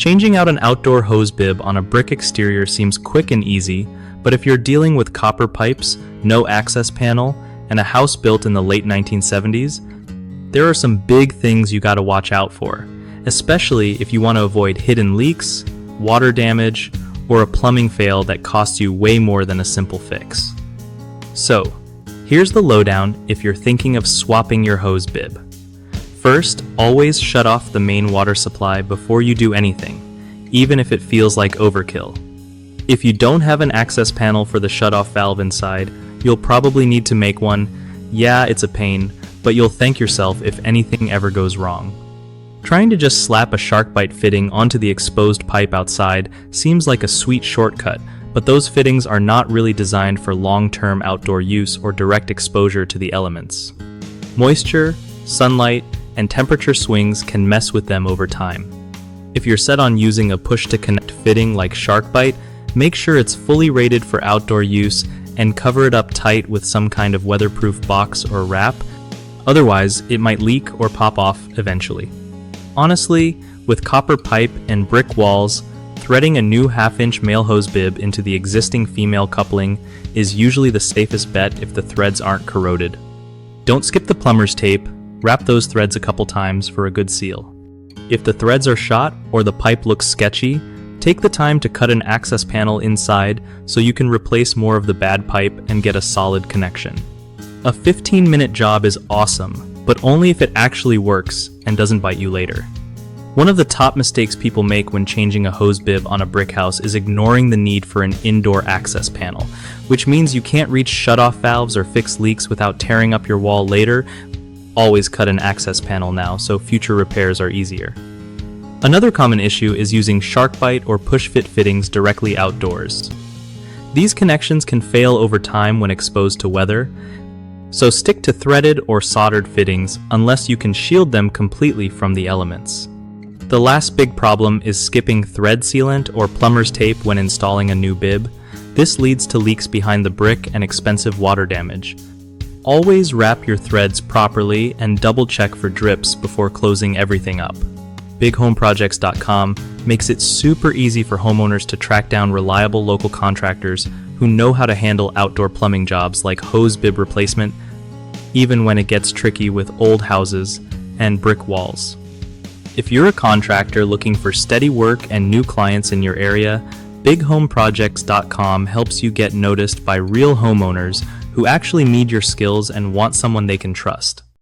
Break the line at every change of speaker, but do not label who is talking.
Changing out an outdoor hose bib on a brick exterior seems quick and easy, but if you're dealing with copper pipes, no access panel, and a house built in the late 1970s, there are some big things you gotta watch out for, especially if you want to avoid hidden leaks, water damage, or a plumbing fail that costs you way more than a simple fix. So, here's the lowdown if you're thinking of swapping your hose bib. First, always shut off the main water supply before you do anything, even if it feels like overkill. If you don't have an access panel for the shutoff valve inside, you'll probably need to make one. Yeah, it's a pain, but you'll thank yourself if anything ever goes wrong. Trying to just slap a SharkBite fitting onto the exposed pipe outside seems like a sweet shortcut, but those fittings are not really designed for long-term outdoor use or direct exposure to the elements. Moisture, sunlight, and temperature swings can mess with them over time. If you're set on using a push-to-connect fitting like SharkBite, make sure it's fully rated for outdoor use and cover it up tight with some kind of weatherproof box or wrap. Otherwise, it might leak or pop off eventually. Honestly, with copper pipe and brick walls, threading a new half-inch male hose bib into the existing female coupling is usually the safest bet if the threads aren't corroded. Don't skip the plumber's tape. Wrap those threads a couple times for a good seal. If the threads are shot or the pipe looks sketchy, take the time to cut an access panel inside so you can replace more of the bad pipe and get a solid connection. A 15-minute job is awesome, but only if it actually works and doesn't bite you later. One of the top mistakes people make when changing a hose bib on a brick house is ignoring the need for an indoor access panel, which means you can't reach shutoff valves or fix leaks without tearing up your wall later. Always cut an access panel now so future repairs are easier. Another common issue is using SharkBite or push-fit fittings directly outdoors. These connections can fail over time when exposed to weather, so stick to threaded or soldered fittings unless you can shield them completely from the elements. The last big problem is skipping thread sealant or plumber's tape when installing a new bib. This leads to leaks behind the brick and expensive water damage. Always wrap your threads properly and double check for drips before closing everything up. BigHomeProjects.com makes it super easy for homeowners to track down reliable local contractors who know how to handle outdoor plumbing jobs like hose bib replacement, even when it gets tricky with old houses and brick walls. If you're a contractor looking for steady work and new clients in your area, BigHomeProjects.com helps you get noticed by real homeowners who actually need your skills and want someone they can trust.